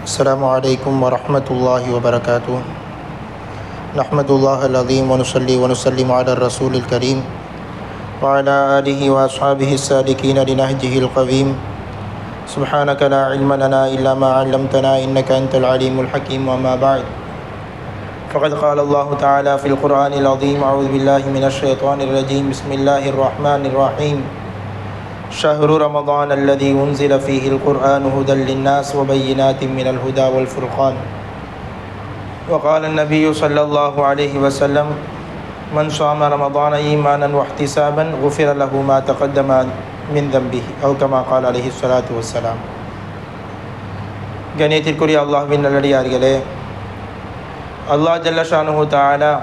السلام عليكم ورحمة الله وبركاته. نحمد الله العظيم ونصلي ونسلم على الرسول الكريم وعلى آله وأصحابه السالكين لنهجه القويم. سبحانك لا علم لنا إلا ما علمتنا إنك أنت العليم الحكيم. وما بعد، فقد قال الله تعالى في القرآن العظيم: أعوذ بالله من الشيطان الرجيم. بسم الله الرحمن الرحيم. شهر رمضان الذي أنزل فيه القرآن هدى للناس وبينات من الهدى والفرقان. وقال النبي صلى الله عليه وسلم: من صام رمضان إيمانا واحتسابا غفر له ما تقدم من ذنبه أو كما قال عليه الصلاة والسلام. கண்ணியத்திற்குரிய அல்லாஹ்வின் நல்லடியார்களே, அல்லாஹ் ஜல்ல ஷானுஹு தஆலா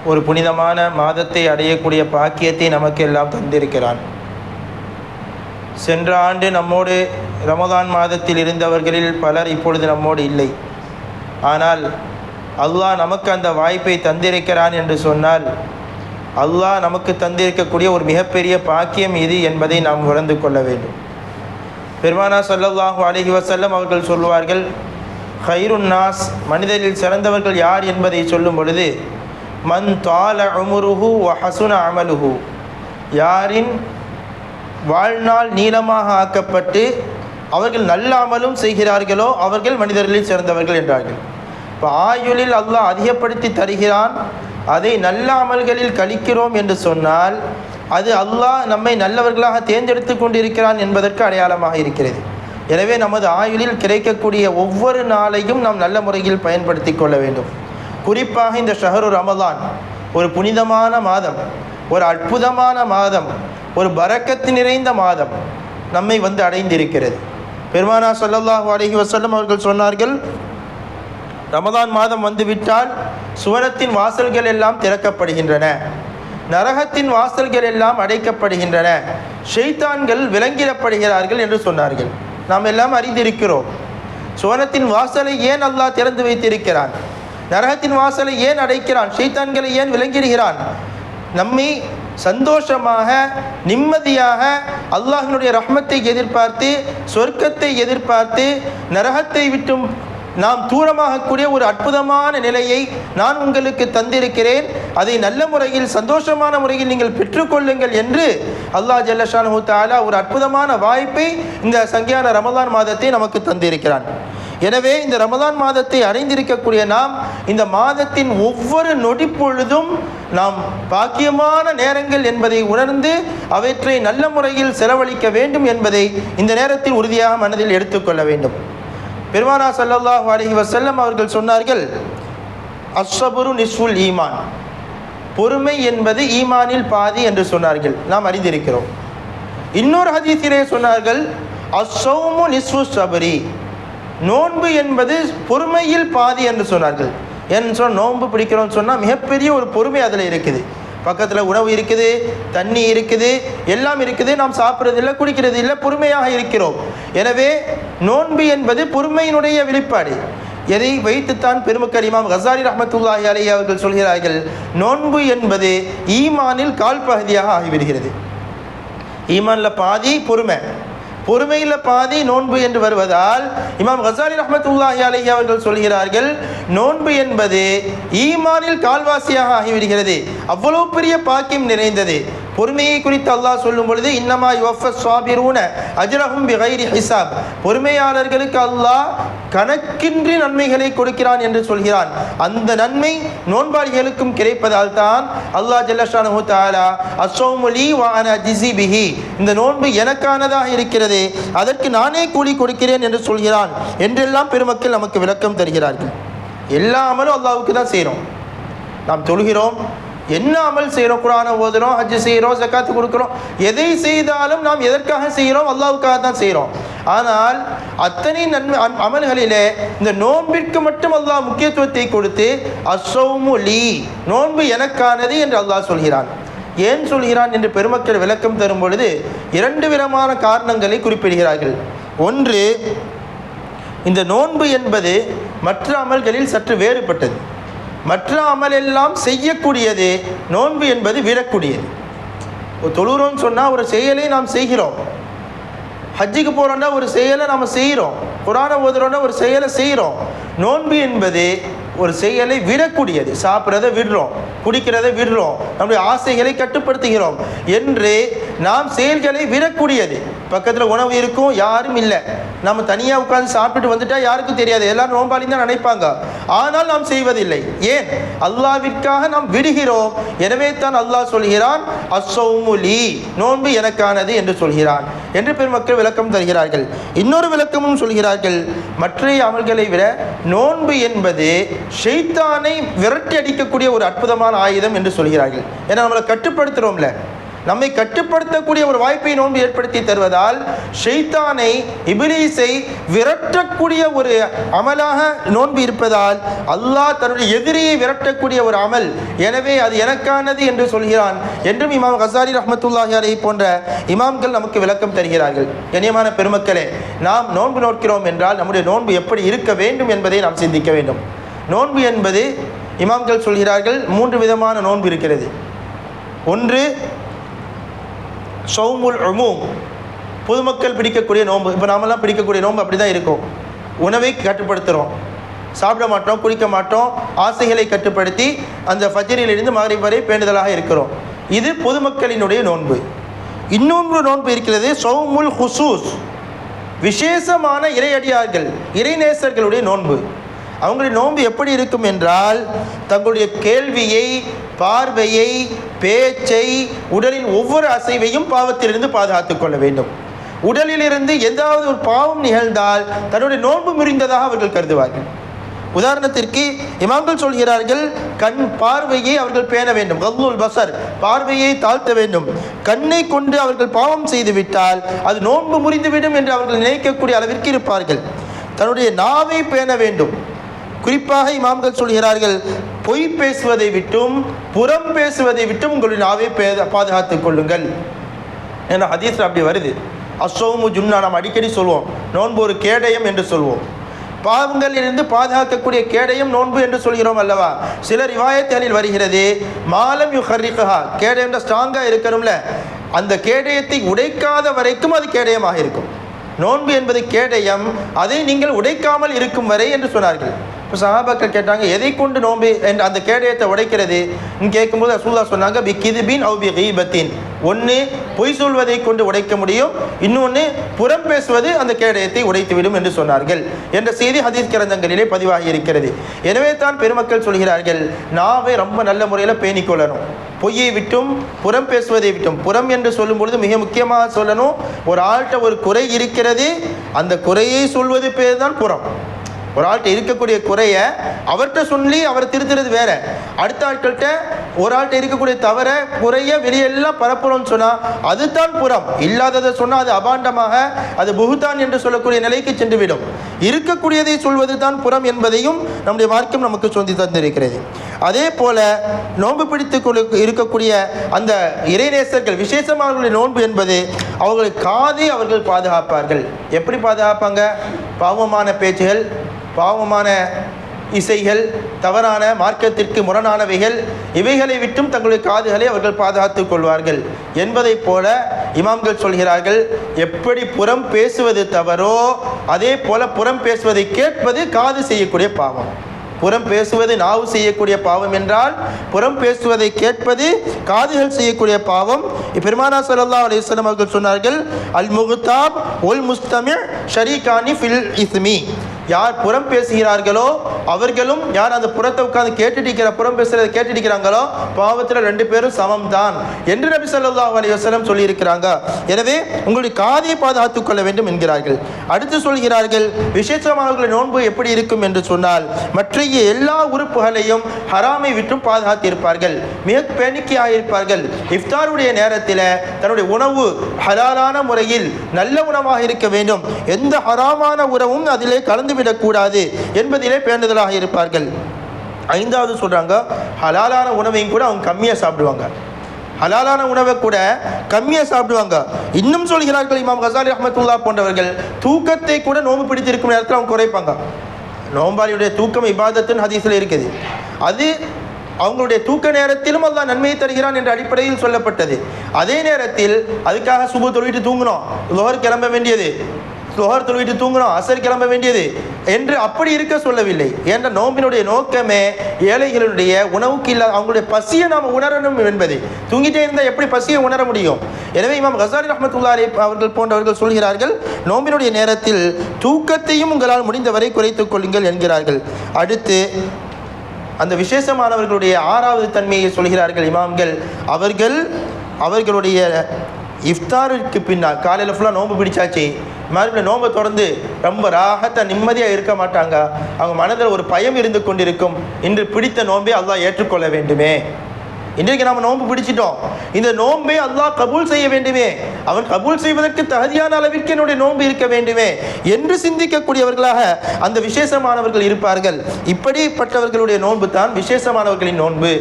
ஒரு புனிதமான மாதத்தை அடையக்கூடிய பாக்கியத்தை நமக்கு எல்லாம் தந்திருக்கிறான். சென்ற ஆண்டு நம்மோடு ரமதான் மாதத்தில் இருந்தவர்களில் பலர் இப்பொழுது நம்மோடு இல்லை. ஆனால் அல்லாஹ் நமக்கு அந்த வாய்ப்பை தந்திருக்கிறான் என்று சொன்னால் அல்லாஹ் நமக்கு தந்திருக்கக்கூடிய ஒரு மிகப்பெரிய பாக்கியம் இது என்பதை நாம் உணர்ந்து கொள்ள வேண்டும். பெருமானா ஸல்லல்லாஹு அலைஹி வஸல்லம் அவர்கள் சொல்வார்கள், ஹைருன் நாஸ், மனிதரில் சிறந்தவர்கள் யார் என்பதை சொல்லும் பொழுது, மன் தால உம்ருஹு வ ஹசுன அமலுஹு, யாரின் வாழ்நாள் நீளமாக ஆக்கப்பட்டு அவர்கள் நல்ல அமலும் செய்கிறார்களோ அவர்கள் மனிதர்களில் சிறந்தவர்கள் என்றார்கள். இப்போ ஆயுளில் அல்லாஹ் அதிகப்படுத்தி தருகிறான், அதை நல்ல அமல்களில் கழிக்கிறோம் என்று சொன்னால் அது அல்லாஹ் நம்மை நல்லவர்களாக தேர்ந்தெடுத்து கொண்டிருக்கிறான் என்பதற்கு அடையாளமாக இருக்கிறது. எனவே நமது ஆயுளில் கிடைக்கக்கூடிய ஒவ்வொரு நாளையும் நாம் நல்ல முறையில் பயன்படுத்தி கொள்ள வேண்டும். குறிப்பாக இந்த ஷஹரு ரமதான் ஒரு புனிதமான மாதம், ஒரு அற்புதமான மாதம், ஒரு பரக்கத்து நிறைந்த மாதம் நம்மை வந்து அடைந்திருக்கிறது. பெருமானா ஸல்லல்லாஹு அலைஹி வஸல்லம் அவர்கள் சொன்னார்கள், ரமதான் மாதம் வந்துவிட்டால் சுவனத்தின் வாசல்கள் எல்லாம் திறக்கப்படுகின்றன, நரகத்தின் வாசல்கள் எல்லாம் அடைக்கப்படுகின்றன, ஷைத்தான்கள் விலங்கிடப்படுகிறார்கள் என்று சொன்னார்கள். நாம் எல்லாம் அறிந்திருக்கிறோம், சுவனத்தின் வாசலை ஏன் அல்லாஹ் திறந்து வைத்திருக்கிறான், நரகத்தின் வாசலை ஏன் அடைக்கிறான், ஷைத்தான்களை ஏன் விலங்கிடுகிறான். நம்மை சந்தோஷமாக நிம்மதியாக அல்லாஹ்வினுடைய ரஹ்மத்தை எதிர்பார்த்து சொர்க்கத்தை எதிர்பார்த்து நரகத்தை விட்டும் நாம் தூரமாகக்கூடிய ஒரு அற்புதமான நிலையை நான் உங்களுக்கு தந்திருக்கிறேன், அதை நல்ல முறையில் சந்தோஷமான முறையில் நீங்கள் பெற்றுக்கொள்ளுங்கள் என்று அல்லாஹ் ஜல்ல ஷானுஹு தஆலா ஒரு அற்புதமான வாய்ப்பை இந்த சங்கியான ரமதான் மாதத்தை நமக்கு தந்திருக்கிறான். எனவே இந்த ரமதான் மாதத்தை அடைந்திருக்கக்கூடிய நாம் இந்த மாதத்தின் ஒவ்வொரு நொடி பொழுதும் நாம் பாக்கியமான நேரங்கள் என்பதை உணர்ந்து அவற்றை நல்ல முறையில் செலவழிக்க வேண்டும் என்பதை இந்த நேரத்தில் உறுதியாக மனதில் எடுத்துக்கொள்ள வேண்டும். பெருமானா ஸல்லல்லாஹு அலைஹி வஸல்லம் அவர்கள் சொன்னார்கள், அஸ்ஸபுரு நிஸ்ஃபுல் ஈமான், பொறுமை என்பது ஈமானில் பாதி என்று சொன்னார்கள். நாம் அறிந்திருக்கிறோம். இன்னொரு ஹதீஸிலே சொன்னார்கள், அஸ்ஸௌமு நிஸ்ஃபு ஸப்ரி, நோன்பு என்பது பொறுமையில் பாதி என்று சொன்னார்கள். ஏன்னு சொன்னால் நோன்பு பிடிக்கிறோம்னு சொன்னால் மிகப்பெரிய ஒரு பொறுமை அதில் இருக்குது. பக்கத்தில் உணவு இருக்குது, தண்ணி இருக்குது, எல்லாம் இருக்குது, நாம் சாப்பிட்றது இல்லை, குடிக்கிறது இல்லை, பொறுமையாக இருக்கிறோம். எனவே நோன்பு என்பது பொறுமையினுடைய வெளிப்பாடு. எதை வைத்துத்தான் பெருமக்கள் இமாம் கஸாலி ரஹ்மத்துல்லாஹி அலைஹி அவர்கள் சொல்கிறார்கள், நோன்பு என்பது ஈமானில் கால் பகுதியாக ஆகிவிடுகிறது. ஈமானில் பாதி பொறுமை, பொறுமையில் பாதி நோன்பு என்று வருவதால் இமாம் கஸாலி ரஹ்மத்துல்லாஹி அலைஹி அவர்கள் சொல்கிறார்கள், நோன்பு என்பது ஈமானில் கால்வாசியாக ஆகிவிடுகிறது. அவ்வளவு பெரிய பாக்கியம் நிறைந்தது. பொறுமையை குறித்து அல்லாஹ் சொல்லும் பொழுது, இன்னமா யுவஃபஸ் ஸாபிரூன அஜ்ரஹும் பிகைரி ஹிசாப், பொறுமையாளர்களுக்கு அல்லாஹ் கணக்கின்றி நன்மைகளை கொடுக்கிறான் என்று சொல்கிறான். அந்த நன்மை நோன்பாளிகளுக்கும் கிடைப்பதால் தான் அல்லாஹ் ஜல்ல ஷானுஹு தஆலா அஸ்ஸௌமு லீ வ அனா அஜ்ஸி பிஹி, இந்த நோன்பு எனக்கானதாக இருக்கிறது, அதற்கு நானே கூலி கொடுக்கிறேன் என்று சொல்கிறான் என்றெல்லாம் பெருமக்கள் நமக்கு விளக்கம் தருகிறார்கள். எல்லா அமலும் அல்லாஹ்வுக்கு தான் செய்கிறோம். நாம் தொழுகிறோம், என்ன அமல் செய்கிறோம், குர்ஆனை ஓதுறோம், ஹஜ் செய்கிறோம், ஜக்காத்து கொடுக்குறோம், எதை செய்தாலும் நாம் எதற்காக செய்கிறோம், அல்லாஹ்வுக்காக தான் செய்கிறோம். ஆனால் அத்தனை நன்மை அமல்களிலே இந்த நோன்பிற்கு மட்டும் அல்லாஹ் முக்கியத்துவத்தை கொடுத்து அஸ்ஸௌமு லீ, நோன்பு எனக்கானது என்று அல்லாஹ் சொல்கிறான். ஏன் சொல்கிறான் என்று பெருமக்கள் விளக்கம் தரும் பொழுது இரண்டு விதமான காரணங்களை குறிப்பிடுகிறார்கள். ஒன்று, இந்த நோன்பு என்பது மற்ற அமல்களில் சற்று வேறுபட்டது. மற்ற அமலெல்லாம் செய்யக்கூடியது, நோன்பு என்பது விடக்கூடியது. தொழுகிறோன்னு சொன்னால் ஒரு செயலை நாம் செய்கிறோம், ஹஜ்ஜுக்கு போகிறோன்னா ஒரு செயலை நம்ம செய்கிறோம், குர்ஆனை ஓதுறோன்னா ஒரு செயலை செய்கிறோம். நோன்பு என்பது ஒரு செயலை விடக்கூடியது. சாப்பிட்றதை விடுறோம், குடிக்கிறதை விடுறோம், நம்முடைய ஆசைகளை கட்டுப்படுத்துகிறோம் என்று நாம் செயல்களை விடக்கூடியது. பக்கத்தில் உணவு இருக்கும், யாரும் இல்லை, நம்ம தனியாக உட்கார்ந்து சாப்பிட்டுட்டு வந்துட்டா யாருக்கும் தெரியாது, எல்லாரும் நோன்பாளி தான் நினைப்பாங்க. ஆனால் நாம் செய்வதில்லை. ஏன்? அல்லாஹ்விற்காக நாம் விடுகிறோம். எனவே தான் அல்லாஹ் சொல்கிறான், அஸ்ஸௌமு லீ, நோன்பு எனக்கானது என்று சொல்கிறான் என்று பெருமக்கள் விளக்கம் தருகிறார்கள். இன்னொரு விளக்கமும் சொல்கிறார்கள், மற்ற அமல்களை விட நோன்பு என்பது ஷைத்தானை விரட்டி அடிக்கக்கூடிய ஒரு அற்புதமான ஆயுதம் என்று சொல்கிறார்கள். ஏன்னா நம்மளை கட்டுப்படுத்துகிறோம்ல, நம்மை கட்டுப்படுத்தக்கூடிய ஒரு வாய்ப்பை நோன்பு ஏற்படுத்தி தருவதால் ஷைத்தானை, இப்லீஸை விரட்டக்கூடிய ஒரு அமலாக நோன்பு இருப்பதால் அல்லாஹ் தன்னுடைய எதிரியை விரட்டக்கூடிய ஒரு அமல். எனவே அது எனக்கானது என்று சொல்கிறான் என்றும் இமாம் கஸாலி ரஹ்மத்துல்லாஹி அலைஹி போன்ற இமாம்கள் நமக்கு விளக்கம் தருகிறார்கள். கண்ணியமான பெருமக்களே, நாம் நோன்பு நோக்கிறோம் என்றால் நம்முடைய நோன்பு எப்படி இருக்க வேண்டும் என்பதை நாம் சிந்திக்க வேண்டும். நோன்பு என்பது இமாம்கள் சொல்கிறார்கள் 3 விதமான நோன்பு இருக்கிறது. ஒன்று ஸௌமுல் உமூம், பொதுமக்கள் பிடிக்கக்கூடிய நோன்பு. இப்போ நாமெல்லாம் பிடிக்கக்கூடிய நோன்பு அப்படி தான் இருக்கும். உணவை கட்டுப்படுத்துகிறோம், சாப்பிட மாட்டோம், குடிக்க மாட்டோம், ஆசைகளை கட்டுப்படுத்தி அந்த ஃபஜ்ரிலிருந்து மக்ரிப் வரை பேணுதலாக இருக்கிறோம். இது பொதுமக்களினுடைய நோன்பு. இன்னொன்று நோன்பு இருக்கிறது ஸௌமுல் ஹுசூஸ், விசேஷமான இறையடியார்கள், இறைநேசர்களுடைய நோன்பு. அவங்களுடைய நோன்பு எப்படி இருக்கும் என்றால், தங்களுடைய கேள்வியை, பார்வையை, பேச்சை, உடலின் ஒவ்வொரு அசைவையும் பாவத்திலிருந்து பாதுகாத்து கொள்ள வேண்டும். உடலிலிருந்து ஏதாவது ஒரு பாவம் நிகழ்ந்தால் தன்னுடைய நோன்பு முறிந்ததாக அவர்கள் கருதுவார்கள். உதாரணத்திற்கு இமாம்கள் சொல்கிறார்கள், கண் பார்வையை அவர்கள் பேண வேண்டும், கல்லுல் பசர், பார்வையை தாழ்த்த வேண்டும். கண்ணை கொண்டு அவர்கள் பாவம் செய்து விட்டால் அது நோன்பு முறிந்துவிடும் என்று அவர்கள் நினைக்கக்கூடிய அளவிற்கு இருப்பார்கள். தன்னுடைய நாவை பேண வேண்டும். குறிப்பாக இமாம்கள் சொல்கிறார்கள், பொய் பேசுவதை விட்டும் புறம் பேசுவதை விட்டும் உங்களுடைய நாவை பாதுகாத்துக் கொள்ளுங்கள். ஏன்னா ஹதீஸ்ல அப்படி வருது. அஸ்ஸௌமு ஜுன்னா, நாம் அடிக்கடி சொல்வோம், நோன்பு ஒரு கேடயம் என்று சொல்வோம். பாவங்களிலிருந்து பாதுகாக்கக்கூடிய கேடயம் நோன்பு என்று சொல்கிறோம் அல்லவா? சில ரிவாயத்துகளில் வருகிறது, மாலம் யுஹர்ரிகஹா, கேடயம் ஸ்ட்ராங்காக இருக்கணும்ல, அந்த கேடயத்தை உடைக்காத வரைக்கும் அது கேடயமாக இருக்கும். நோன்பு என்பது கேடயம், அதை நீங்கள் உடைக்காமல் இருக்கும் வரை என்று சொன்னார்கள். இப்போ சஹாபாக்கள் கேட்டாங்க, எதை கொண்டு நோன்பு என்று அந்த கேடயத்தை உடைக்கிறது கேட்கும்போது ரசூலுல்லாஹ் சொன்னாங்க, பி கிதுபின் அவு பி கீபத்தின், ஒன்று பொய் சொல்வதை கொண்டு உடைக்க முடியும், இன்னொன்று புறம் பேசுவது அந்த கேடயத்தை உடைத்துவிடும் என்று சொன்னார்கள் என்ற செய்தி ஹதீஸ் கிரந்தங்களிலே பதிவாகி இருக்கிறது. எனவே தான் பெருமக்கள் சொல்கிறார்கள், நாவை ரொம்ப நல்ல முறையில் பேணிக்கொள்ளணும். பொய்யை விட்டும் புறம் பேசுவதை விட்டும், புறம் என்று சொல்லும் பொழுது மிக முக்கியமாக சொல்லணும், ஒரு ஆள்கிட்ட ஒரு குறை இருக்கிறது, அந்த குறையை சொல்வது பேர் தான் புறம். ஒரு ஆள்கிட்ட இருக்கக்கூடிய குறைய அவர்கிட்ட சொல்லி அவரை திருத்துறது வேற. அடுத்த ஆட்கள்கிட்ட ஒரு ஆள்கிட்ட இருக்கக்கூடிய தவற குறைய வெளியெல்லாம் பரப்புறோம்னு சொன்னால் அதுதான் புறம். இல்லாததை சொன்னால் அது அபாண்டமாக, அது புகுதான் என்று சொல்லக்கூடிய நிலைக்கு சென்றுவிடும். இருக்கக்கூடியதை சொல்வது தான் புறம் என்பதையும் நம்முடைய மார்க்கம் நமக்கு சொல்லி தந்திருக்கிறது. அதே போல நோன்பு பிடித்து இருக்கக்கூடிய அந்த இறைநேசர்கள், விசேஷமாக நோன்பு என்பது அவர்களுடைய காதை அவர்கள் பாதுகாப்பார்கள். எப்படி பாதுகாப்பாங்க? பாவமான பேச்சுகள், பாவமான இசைகள், தவறான மார்க்கத்திற்கு முரணானவைகள், இவைகளை விட்டும் தங்களுடைய காதுகளை அவர்கள் பாதுகாத்துக் கொள்வார்கள் என்பதை போல இமாம்கள் சொல்கிறார்கள், எப்படி புறம் பேசுவது தவறோ அதே போல புறம் பேசுவதை கேட்பது காது செய்யக்கூடிய பாவம். புறம் பேசுவது நாவு செய்யக்கூடிய பாவம் என்றால், புறம் பேசுவதை கேட்பது காதுகள் செய்யக்கூடிய பாவம். பெருமானார் ஸல்லல்லாஹு அலைஹி வஸல்லம் அவர்கள் சொன்னார்கள், அல் முக்தாப் ஒல் முஸ்தமி ஷரீகானி ஃபில் இஸ்மி, யார் புறம் பேசுகிறார்களோ அவர்களும் யார் அந்த புறத்தை உட்கார்ந்து கேட்டுட்டிருக்கிற புறம் பேசுறதை கேட்டுட்டிருக்கிறாங்களோ பாவத்தில் 2 பேரும் சமம் தான் என்று நபி ஸல்லல்லாஹு அலைஹி வஸல்லம் சொல்லியிருக்கிறாங்க. எனவே உங்களுடைய காதை பாதுகாத்துக் கொள்ள வேண்டும் என்கிறார்கள். அடுத்து சொல்கிறார்கள், விசேஷமாக நோன்பு எப்படி இருக்கும் என்று சொன்னால், மற்ற எல்லா உறுப்புகளையும் ஹராமை விட்டும் பாதுகாத்து இருப்பார்கள், மிக பேணிக்கையாக இருப்பார்கள். இஃப்தாருடைய நேரத்தில் தன்னுடைய உணவு ஹலாலான முறையில் நல்ல உணவாக இருக்க வேண்டும், எந்த ஹராமான உணவும் அதிலே கலந்துவிடக்கூடாது என்பதிலே பேணுதலாக இருப்பார்கள். 5வது சொல்றாங்க, ஹலாலான உணவையும் கூட அவங்க கம்மியாக சாப்பிடுவாங்க. ஹலாலான உணவை கூட கம்மியாக சாப்பிடுவாங்க. இன்னும் சொல்கிறார்கள் இமாம் கஸாலி ரஹ்மத்துல்லாஹ் போன்றவர்கள், தூக்கத்தை கூட நோன்பு பிடித்திருக்கும் நேரத்தில் அவங்க குறைப்பாங்க. நோம்பாளியுடைய தூக்கம் இபாதத்துன்னு ஹதீஸில் இருக்குது. அது அவங்களுடைய தூக்க நேரத்திலும் அல்லாஹ் நன்மையை தருகிறான் என்ற அடிப்படையில் சொல்லப்பட்டது. அதே நேரத்தில் அதுக்காக சுபு தொழுவிட்டு தூங்கணும், லோஹர் கிளம்ப வேண்டியது, லோஹர் தொழுவிட்டு தூங்கணும், அசர் கிளம்ப வேண்டியது என்று அப்படி இருக்க சொல்லவில்லை. என்ற நோம்பினுடைய நோக்கமே ஏழைகளுடைய உணவுக்கு இல்லாத அவங்களுடைய பசியை நாம் உணரணும் என்பது. தூங்கிட்டே இருந்தால் எப்படி பசியை உணர முடியும்? எனவே இமாம் கஸாலி ரஹ்மத்துல்லாஹி அலைஹி அவர்கள் போன்றவர்கள் சொல்கிறார்கள், நோம்பினுடைய நேரத்தில் தூக்கத்தையும் உங்களால் முடிந்தவரை குறைத்துக் கொள்ளுங்கள் என்கிறார்கள். அடுத்து அந்த விசேஷமானவர்களுடைய 6வது தன்மையை சொல்கிறார்கள் இமாம்கள். அவர்களுடைய இஃப்தாருக்கு பின்னால் காலையில் ஃபுல்லாக நோன்பு பிடிச்சாச்சு, மறுபடியும் நோன்பை தொடர்ந்து ரொம்ப ராகத்தை நிம்மதியாக இருக்க மாட்டாங்க. அவங்க மனதில் ஒரு பயம் இருந்து கொண்டிருக்கும், இன்று பிடித்த நோன்பை அல்லாஹ் ஏற்றுக்கொள்ள வேண்டுமே, இன்றைக்கு நாம் நோன்பு பிடிச்சிட்டோம், இந்த நோன்பை அல்லாஹ் கபூல் செய்ய வேண்டுமே, அவன் கபூல் செய்வதற்கு தகுதியான அளவிற்கு என்னுடைய நோன்பு இருக்க வேண்டுமே என்று சிந்திக்கக்கூடியவர்களாக அந்த விசேஷமானவர்கள் இருப்பார்கள். இப்படிப்பட்டவர்களுடைய நோன்பு தான் விசேஷமானவர்களின் நோன்பு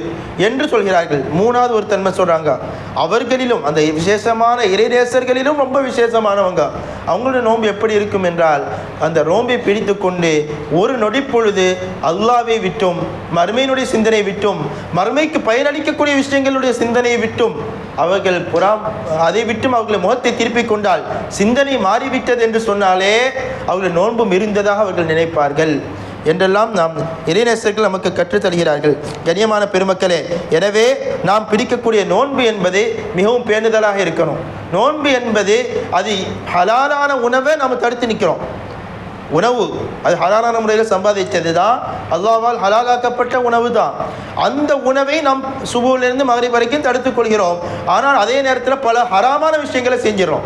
என்று சொல்கிறார்கள். 3வது ஒரு தன்மை சொல்கிறாங்க, அவர்களிலும் அந்த விசேஷமான இறைநேசர்களிலும் ரொம்ப விசேஷமானவங்க. அவங்களுடைய நோன்பு எப்படி இருக்கும் என்றால், அந்த நோன்பை பிடித்து கொண்டு ஒரு நொடிப்பொழுது அல்லாஹ்வை விட்டும் மறுமையினுடைய சிந்தனை விட்டும் மறுமைக்கு பயனளிக்க விஷயங்களுடைய சிந்தனையை விட்டும் அவர்கள் அதை விட்டும் அவர்களை முகத்தை திருப்பிக் கொண்டால் சிந்தனை மாறிவிட்டது என்று சொன்னாலே அவர்கள் நோன்பு இருந்ததாக அவர்கள் நினைப்பார்கள் என்றெல்லாம் நாம் இறைநேசர்கள் நமக்கு கற்றுத்தருகிறார்கள். கண்ணியமான பெருமக்களே, எனவே நாம் பிடிக்கக்கூடிய நோன்பு என்பது மிகவும் பேணுதலாக இருக்கணும். நோன்பு என்பது அது ஹலாலான உணவை நாம் தடுத்து நிற்கிறோம். உணவு அது ஹலாலான முறையில் சம்பாதித்தது தான், அல்லாஹ்வால் ஹலாலாக்கப்பட்ட உணவு தான். அந்த உணவை நாம் சுபுவிலிருந்து மகரிப் வரைக்கும் தடுத்துக் கொள்கிறோம். ஆனால் அதே நேரத்தில் பல ஹராமான விஷயங்களை செஞ்சிடறோம்.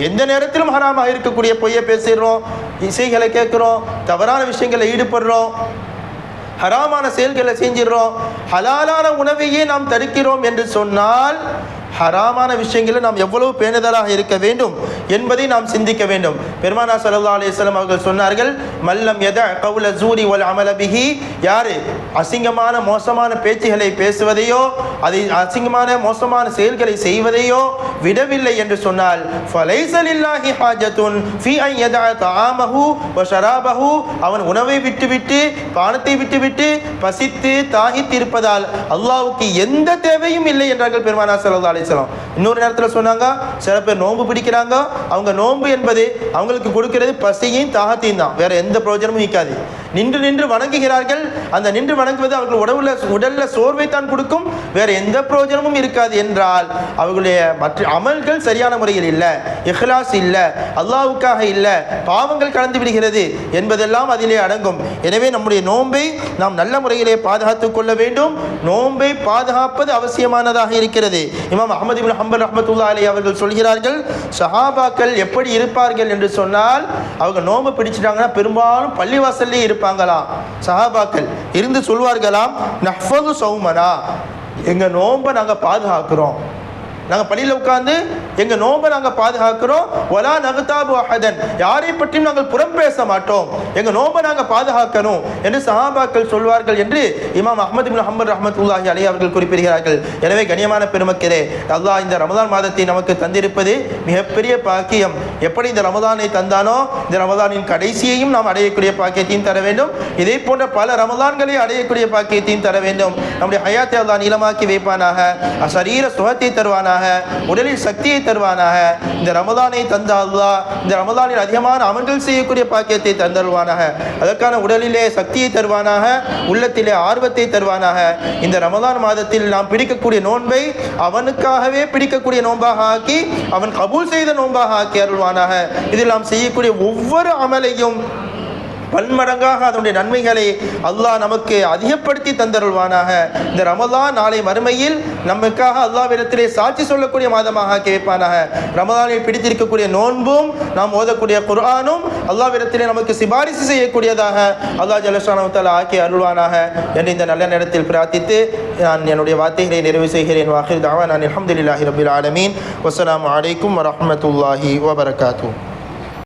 எந்த நேரத்திலும் ஹராமாக இருக்கக்கூடிய பொய்யை பேசிடுறோம், இசைகளை கேட்குறோம், தவறான விஷயங்களை ஈடுபடுறோம், ஹராமான செயல்களை செஞ்சிடறோம். ஹலாலான உணவையே நாம் தடுக்கிறோம் என்று சொன்னால் ஹராமான விஷயங்களில் நாம் எவ்வளவு பேணுதலாக இருக்க வேண்டும் என்பதை நாம் சிந்திக்க வேண்டும். பெருமானார் ஸல்லல்லாஹு அலைஹி வஸல்லம் அவர்கள் சொன்னார்கள், மல்லம் யத கவுல ஜூரி வல் அமல பிஹி, யார் அசிங்கமான மோசமான பேச்சுகளை பேசுவதையோ அதை அசிங்கமான மோசமான செயல்களை செய்வதையோ விடவில்லை என்று சொன்னால், ஃபலைஸ லில்லாஹி ஹாஜத்துன் ஃபீ அன் யதஅ தஆமஹு வ ஷராபஹு, அவன் உணவை விட்டுவிட்டு பானத்தை விட்டுவிட்டு பசித்து தாகித்து இருப்பதால் அல்லாஹ்வுக்கு எந்த தேவையும் இல்லை என்றார்கள் பெருமானார் ஸல்லல்லாஹு அலைஹி வஸல்லம். இன்னொரு நேரத்தில் சொன்னாங்க, சில பேர் நோன்பு பிடிக்கிறாங்க, அவங்க நோன்பு என்பது அவங்களுக்கு கொடுக்கிறது பசியும் தாகத்தையும் தான், வேற எந்த பிரயோஜனமும் இருக்காது. நின்று நின்று வணங்குகிறார்கள், அந்த நின்று வணங்குவது அவர்கள் உடல்ல சோர்வை தான் கொடுக்கும், வேற எந்த பிரயோஜனமும் இருக்காது என்றால் அவர்களுடைய மற்ற அமல்கள் சரியான முறையில் இல்லை, இஹ்லாஸ் இல்லை, அல்லாஹ்வுக்காக இல்லை, பாவங்கள் கலந்து விடுகிறது என்பதெல்லாம் அதிலே அடங்கும். எனவே நம்முடைய நோன்பை நாம் நல்ல முறையிலே பாதுகாத்துக் கொள்ள வேண்டும். நோன்பை பாதுகாப்பது அவசியமானதாக இருக்கிறது. இமாம் அஹ்மத் இப்னு ஹம்பல் ரஹ்மத்துல்லாஹி அலைஹி அவர்கள் சொல்கிறார்கள், சஹாபாக்கள் எப்படி இருப்பார்கள் என்று சொன்னால், அவங்க நோன்பு பிடிச்சிட்டாங்கன்னா பெரும்பாலும் பள்ளிவாசல்லே இருப்பாங்களாம். சஹாபாக்கள் இருந்து சொல்வார்களாம், நஹ்ஃபது ஸௌமனா, எங்க நோன்பை நாங்கள் பாதுகாக்கிறோம், நாங்கள் பள்ளியில் உட்கார்ந்து எங்கள் நோன்பை நாங்கள் பாதுகாக்கிறோம், வலா நகதாபு அஹதன், யாரை பற்றியும் நாங்கள் புறம் பேச மாட்டோம், எங்கள் நோன்பை நாங்கள் பாதுகாக்கணும் என்று சஹாபாக்கள் சொல்வார்கள் என்று இமாம் அஹ்மத் இப்னு ஹம்பல் ரஹ்மத்துல்லாஹி அலைஹி அவர்கள் குறிப்பிடுகிறார்கள். எனவே கண்ணியமான பெருமக்களே, அல்லாஹ் இந்த ரமதான் மாதத்தை நமக்கு தந்திருப்பது மிகப்பெரிய பாக்கியம். எப்படி இந்த ரமதானை தந்தானோ இந்த ரமதானின் கடைசியையும் நாம் அடையக்கூடிய பாக்கியத்தையும் தர வேண்டும். இதே போன்ற பல ரமதான்களை அடையக்கூடிய பாக்கியத்தையும் தர வேண்டும். நம்முடைய ஹயாத்தை அல்லாஹ் நீளமாக்கி வைப்பானாக, சரீர சுகத்தை தருவானாக, உடலில் சக்தியை தருவானாக. இந்த ரமதானை தந்த அல்லாஹ் இந்த ரமதானில் அதிகமான அமல்கள் செய்யக்கூடிய பாக்கியத்தை தந்தருவானாக. அதற்கான உடலிலே சக்தியை தருவானாக, உள்ளத்திலே ஆர்வத்தை தருவானாக. இந்த ரமதான் மாதத்தில் நாம் பிடிக்கக்கூடிய நோன்பை அவனுக்காகவே பிடிக்கக்கூடிய நோன்பாக ஆக்கி அவன் கபூல் செய்த நோன்பாக ஆக்கி அருள்வானாக. இதில் நாம் செய்யக்கூடிய ஒவ்வொரு அமலையும் பன்மடங்காக அதனுடைய நன்மைகளை அல்லாஹ் நமக்கு அதிகப்படுத்தி தந்தருள்வானாக. இந்த ரமதான் நாளை மறுமையில் நமக்காக அல்லாஹ்விடத்திலே சாட்சி சொல்லக்கூடிய மாதமாக ஆக்கி வைப்பானாக. ரமதானில் பிடித்திருக்கக்கூடிய நோன்பும் நாம் ஓதக்கூடிய குர்ஆனும் அல்லாஹ்விடத்திலே நமக்கு சிபாரிசு செய்யக்கூடியதாக அல்லாஹ் ஜல்லஷானஹு தஆலா ஆக்கி அருள்வானாக என்று இந்த நல்ல நேரத்தில் பிரார்த்தித்து நான் என்னுடைய வார்த்தைகளை நிறைவு செய்கிறேன். வாஹிர் தஅவானா அல்ஹம்துலில்லாஹி ரப்பில் ஆலமீன். வஸ்ஸலாமு அலைக்கும் வரஹ்மத்துல்லாஹி வபரகாத்துஹு.